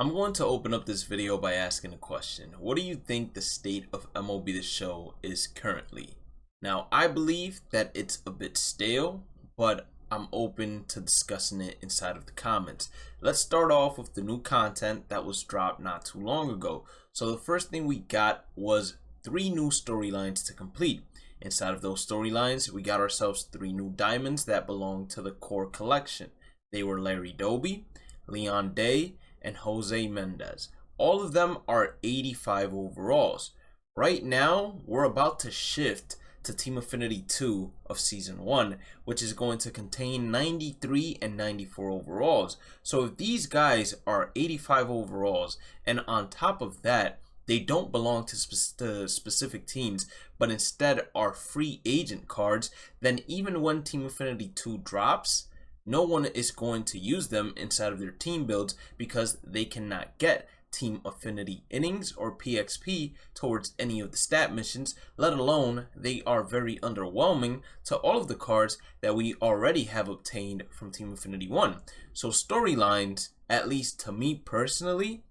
I'm going to open up this video by asking a question. What do you think the state of MLB The Show is currently? Now, I believe that it's a bit stale, but I'm open to discussing it inside of the comments. Let's start off with the new content that was dropped not too long ago. So the first thing we got was 3 new storylines to complete. Inside of those storylines, we got ourselves 3 new diamonds that belong to the core collection. They were Larry Doby, Leon Day, and Jose Mendez. All of them are 85 overalls. Right now, we're about to shift to Team Affinity 2 of Season 1, which is going to contain 93 and 94 overalls. So if these guys are 85 overalls, and on top of that, they don't belong to specific teams, but instead are free agent cards, then even when Team Affinity 2 drops, no one is going to use them inside of their team builds because they cannot get Team Affinity innings or PXP towards any of the stat missions, let alone they are very underwhelming to all of the cards that we already have obtained from Team Affinity 1. So storylines, at least to me personally,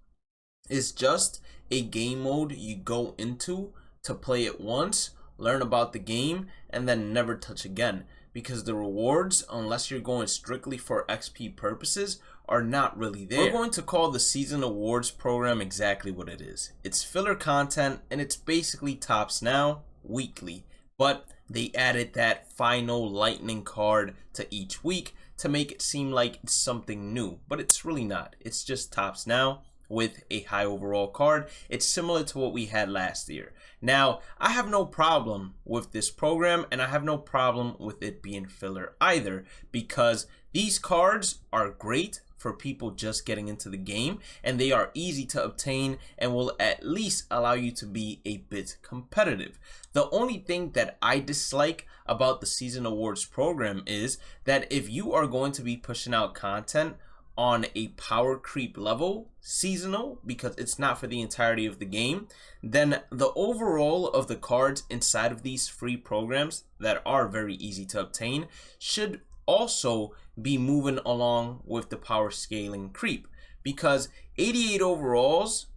is just a game mode you go into to play it once, learn about the game, and then never touch again. Because the rewards, unless you're going strictly for XP purposes, are not really there. We're going to call the season awards program exactly what it is. It's filler content, and it's basically tops now weekly, but they added that final lightning card to each week to make it seem like it's something new, but it's really not. It's just tops now with a high overall card. It's similar to what we had last year. Now, I have no problem with this program, and I have no problem with it being filler either, because these cards are great for people just getting into the game, and they are easy to obtain and will at least allow you to be a bit competitive. The only thing that I dislike about the season awards program is that if you are going to be pushing out content on a power creep level, seasonal, because it's not for the entirety of the game, then the overall of the cards inside of these free programs that are very easy to obtain should also be moving along with the power scaling creep, because 88 overalls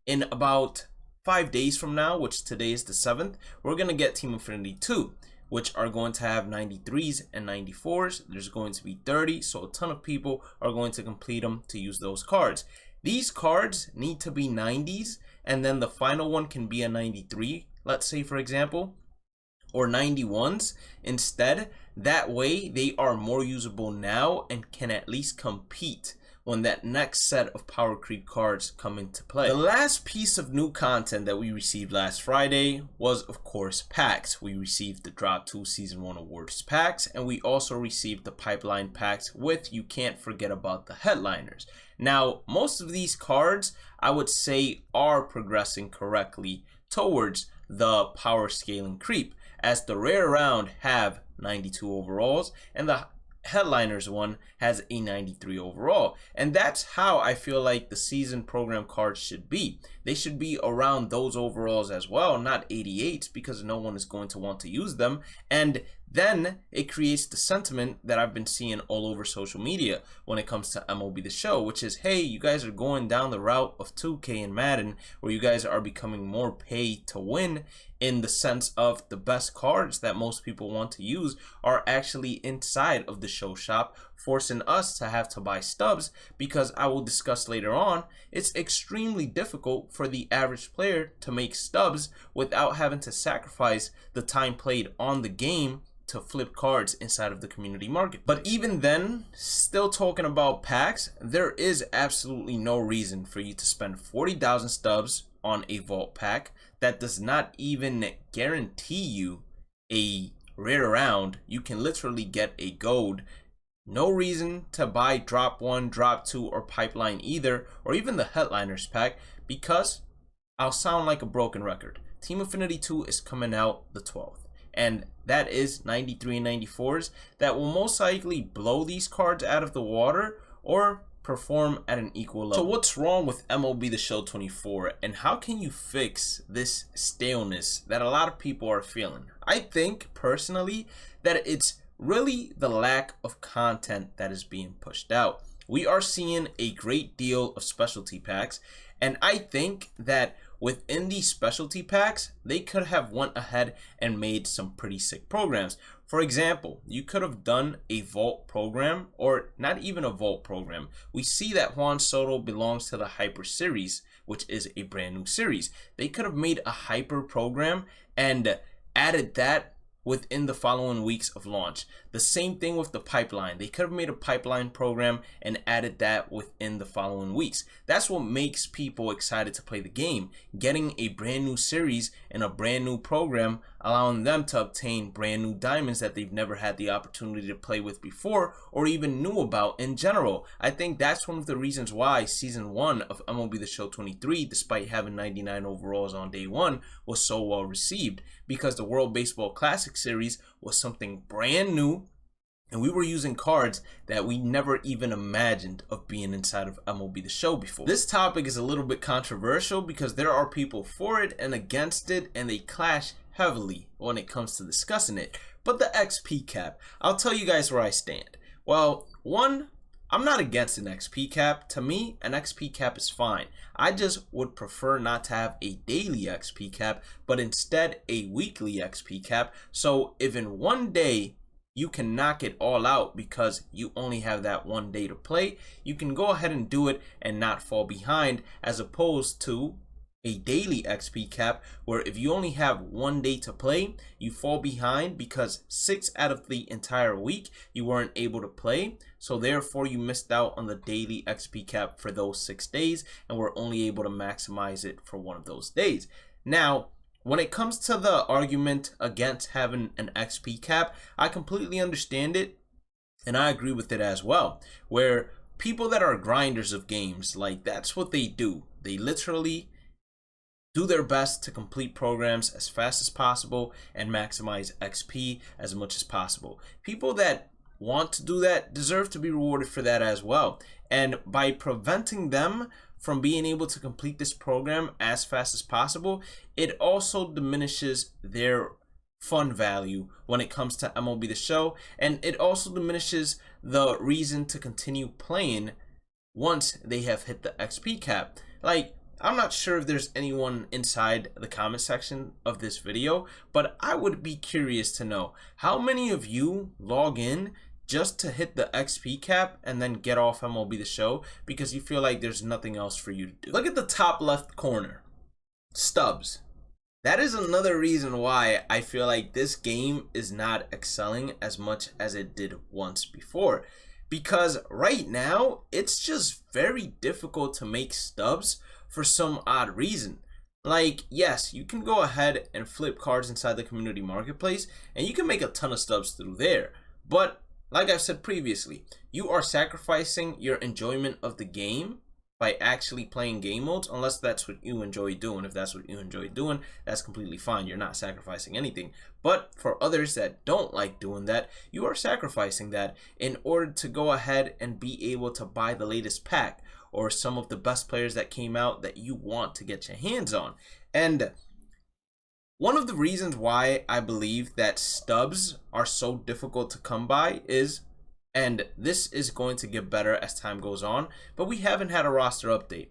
in about 5 days from now, which today is the 7th, we're going to get Team Affinity 2, which are going to have 93s and 94s. There's going to be 30, so a ton of people are going to complete them to use those cards. These cards need to be 90s, and then the final one can be a 93, let's say for example, or 91s instead. That way they are more usable now and can at least compete when that next set of power creep cards come into play. The last piece of new content that we received last Friday was, of course, packs. We received the Drop 2 Season 1 Awards packs, and we also received the Pipeline packs with, you can't forget about the headliners. Now, most of these cards, I would say, are progressing correctly towards the power scaling creep, as the rare round have 92 overalls, and the headliners one has a 93 overall, and that's how I feel like the season program cards should be. They should be around those overalls as well, not 88s, because no one is going to want to use them. And then it creates the sentiment that I've been seeing all over social media when it comes to MLB The Show, which is, hey, you guys are going down the route of 2K and Madden, where you guys are becoming more pay to win, in the sense of the best cards that most people want to use are actually inside of the show shop, forcing us to have to buy stubs, because I will discuss later on, it's extremely difficult for the average player to make stubs without having to sacrifice the time played on the game to flip cards inside of the community market. But even then, still talking about packs, there is absolutely no reason for you to spend 40,000 stubs on a vault pack that does not even guarantee you a rare round. You can literally get a gold. No reason to buy Drop 1, Drop 2, or Pipeline either, or even the Headliners pack, because I'll sound like a broken record. Team Affinity 2 is coming out the 12th, and that is 93 and 94s that will most likely blow these cards out of the water or perform at an equal level. So what's wrong with MLB The Show 24, and how can you fix this staleness that a lot of people are feeling? I think personally that it's really the lack of content that is being pushed out. we are seeing a great deal of specialty packs, and I think that within these specialty packs, they could have went ahead and made some pretty sick programs. For example, you could have done a vault program, or not even a vault program. We see that Juan Soto belongs to the Hyper series, which is a brand new series. They could have made a Hyper program and added that within the following weeks of launch. The same thing with the pipeline. They could have made a pipeline program and added that within the following weeks. That's what makes people excited to play the game. Getting a brand new series and a brand new program, allowing them to obtain brand new diamonds that they've never had the opportunity to play with before or even knew about in general. I think that's one of the reasons why season 1 of MLB The Show 23, despite having 99 overalls on day 1, was so well received, because the World Baseball Classic series was something brand new, and we were using cards that we never even imagined of being inside of MLB The Show before. This topic is a little bit controversial because there are people for it and against it, and they clash heavily when it comes to discussing it. But the XP cap, I'll tell you guys where I stand. Well, one, I'm not against an XP cap. To me, an XP cap is fine. I just would prefer not to have a daily XP cap, but instead a weekly XP cap. So if in one day you can knock it all out because you only have that one day to play, you can go ahead and do it and not fall behind, as opposed to a daily XP cap where if you only have one day to play, you fall behind because 6 out of the entire week you weren't able to play, so therefore you missed out on the daily XP cap for those 6 days and were only able to maximize it for one of those days. Now, when it comes to the argument against having an XP cap, I completely understand it, and I agree with it as well, where people that are grinders of games, like, that's what they do. They literally do their best to complete programs as fast as possible and maximize XP as much as possible. People that want to do that deserve to be rewarded for that as well. And by preventing them from being able to complete this program as fast as possible, it also diminishes their fun value when it comes to MLB The Show, and it also diminishes the reason to continue playing once they have hit the XP cap. Like, I'm not sure if there's anyone inside the comment section of this video, but I would be curious to know how many of you log in just to hit the XP cap and then get off MLB The Show because you feel like there's nothing else for you to do. Look at the top left corner, stubs. That is another reason why I feel like this game is not excelling as much as it did once before, because right now it's just very difficult to make stubs for some odd reason. Like, yes, you can go ahead and flip cards inside the community marketplace and you can make a ton of stubs through there, but like I've said previously, you are sacrificing your enjoyment of the game by actually playing game modes, unless that's what you enjoy doing. If that's what you enjoy doing, that's completely fine. You're not sacrificing anything. But for others that don't like doing that, you are sacrificing that in order to go ahead and be able to buy the latest pack or some of the best players that came out that you want to get your hands on. And one of the reasons why I believe that stubs are so difficult to come by is, and this is going to get better as time goes on, but we haven't had a roster update.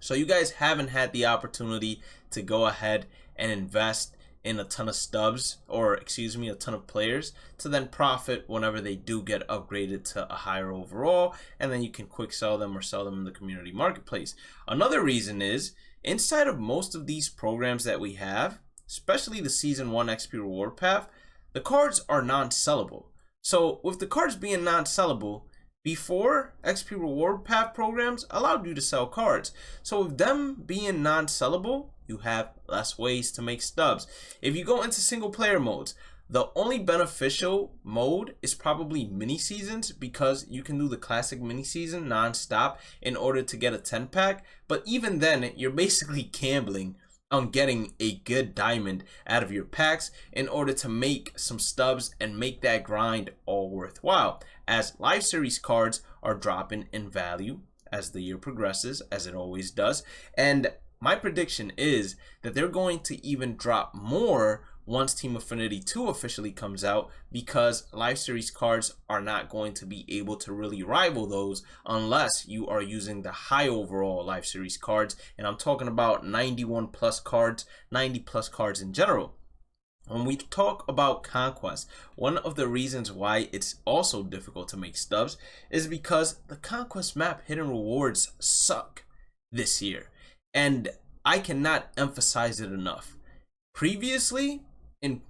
So you guys haven't had the opportunity to go ahead and invest in a ton of stubs, or excuse me, a ton of players, to then profit whenever they do get upgraded to a higher overall, and then you can quick sell them or sell them in the community marketplace. Another reason is, inside of most of these programs that we have, especially the Season 1 XP Reward Path, the cards are non-sellable. So with the cards being non-sellable, before, XP Reward Path programs allowed you to sell cards. So with them being non-sellable, you have less ways to make stubs. If you go into single player modes, the only beneficial mode is probably mini seasons, because you can do the classic mini season non-stop in order to get a 10 pack. But even then, you're basically gambling on getting a good diamond out of your packs in order to make some stubs and make that grind all worthwhile, as live series cards are dropping in value as the year progresses, as it always does. And my prediction is that they're going to even drop more once Team Affinity 2 officially comes out, because Live Series cards are not going to be able to really rival those unless you are using the high overall Live Series cards, and I'm talking about 91 plus cards, 90 plus cards in general. When we talk about Conquest, one of the reasons why it's also difficult to make stubs is because the Conquest map hidden rewards suck this year, and I cannot emphasize it enough. Previously, in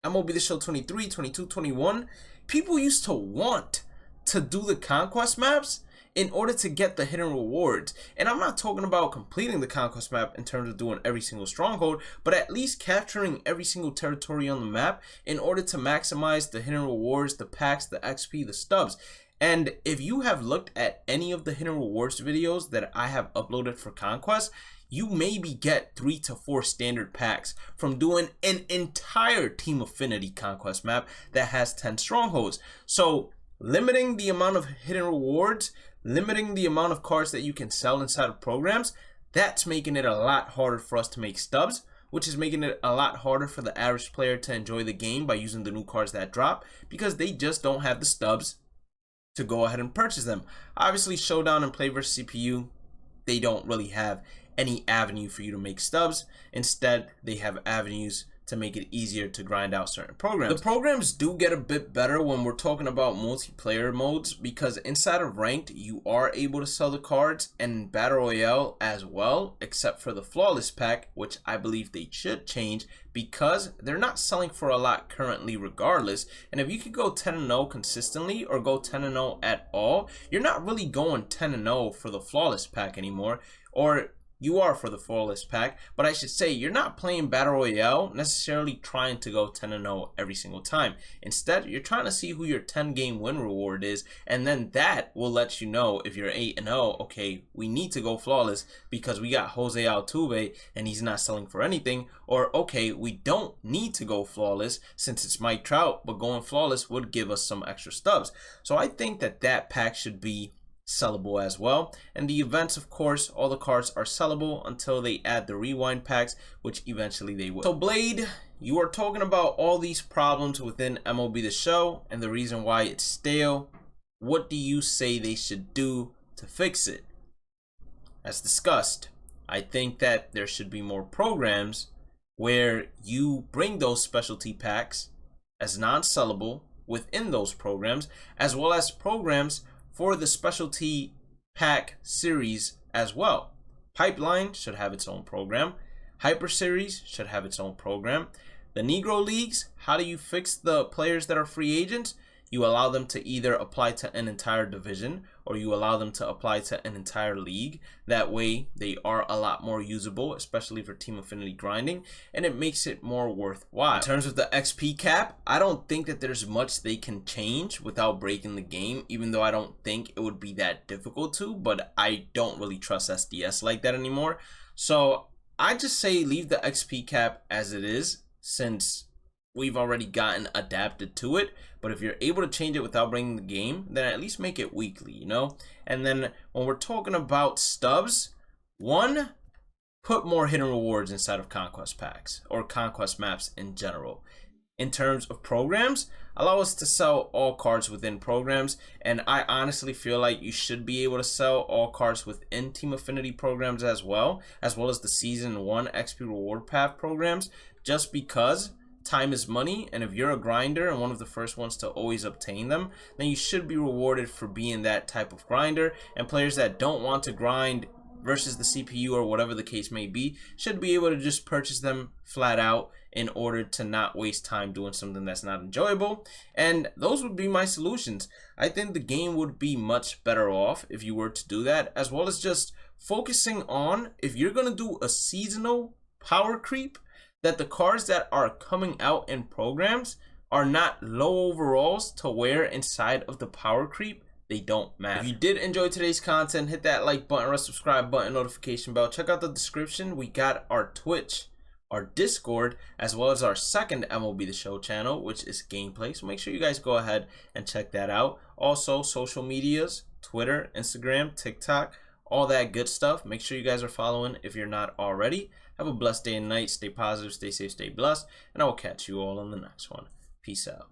MLB The Show 23, 22, 21, people used to want to do the Conquest maps in order to get the hidden rewards. And I'm not talking about completing the Conquest map in terms of doing every single stronghold, but at least capturing every single territory on the map in order to maximize the hidden rewards, the packs, the XP, the stubs. And if you have looked at any of the hidden rewards videos that I have uploaded for Conquest, you maybe get 3 to 4 standard packs from doing an entire Team Affinity Conquest map that has 10 strongholds. So limiting the amount of hidden rewards, limiting the amount of cards that you can sell inside of programs, that's making it a lot harder for us to make stubs, which is making it a lot harder for the average player to enjoy the game by using the new cards that drop, because they just don't have the stubs to go ahead and purchase them. Obviously, Showdown and Play vs CPU, they don't really have any avenue for you to make stubs. Instead, they have avenues to make it easier to grind out certain programs. The programs do get a bit better when we're talking about multiplayer modes, because inside of ranked you are able to sell the cards, and Battle Royale as well, except for the Flawless pack, which I believe they should change because they're not selling for a lot currently regardless. And if you could go 10-0 consistently or go 10-0 at all, you're not really going 10-0 for the Flawless pack anymore, or you are for the Flawless pack, but I should say you're not playing Battle Royale necessarily trying to go 10-0 every single time. Instead, you're trying to see who your 10-game win reward is, and then that will let you know if you're 8-0, okay, we need to go Flawless because we got Jose Altuve and he's not selling for anything, or okay, we don't need to go Flawless since it's Mike Trout, but going Flawless would give us some extra stubs. So I think that that pack should be sellable as well. And the events, of course, all the cards are sellable until they add the rewind packs, which eventually they will. So Blade, you are talking about all these problems within MLB The Show and the reason why it's stale. What do you say they should do to fix it? As discussed, I think that there should be more programs where you bring those specialty packs as non-sellable within those programs, as well as programs for the specialty pack series as well. Pipeline should have its own program. Hyper Series should have its own program. The Negro Leagues, how do you fix the players that are free agents? You allow them to either apply to an entire division or you allow them to apply to an entire league. That way they are a lot more usable, especially for Team Affinity grinding, and it makes it more worthwhile. In terms of the XP cap, I don't think that there's much they can change without breaking the game, even though I don't think it would be that difficult to, but I don't really trust SDS like that anymore. So I just say leave the XP cap as it is, since we've already gotten adapted to it. But if you're able to change it without breaking the game, then at least make it weekly, you know? And then when we're talking about stubs, one, put more hidden rewards inside of Conquest packs or Conquest maps in general. In terms of programs, allow us to sell all cards within programs, and I honestly feel like you should be able to sell all cards within Team Affinity programs as well as the Season 1 XP Reward Path programs, just because time is money, and if you're a grinder and one of the first ones to always obtain them, then you should be rewarded for being that type of grinder. And players that don't want to grind versus the CPU or whatever the case may be should be able to just purchase them flat out in order to not waste time doing something that's not enjoyable. And those would be my solutions. I think the game would be much better off if you were to do that, as well as just focusing on, if you're going to do a seasonal power creep, that the cards that are coming out in programs are not low overalls to wear inside of the power creep. They don't matter. If you did enjoy today's content, hit that like button or subscribe button, notification bell. Check out the description. We got our Twitch, our Discord, as well as our second MLB The Show channel, which is gameplay. So make sure you guys go ahead and check that out. Also, social medias, Twitter, Instagram, TikTok, all that good stuff. Make sure you guys are following if you're not already. Have a blessed day and night. Stay positive, stay safe, stay blessed, and I will catch you all on the next one. Peace out.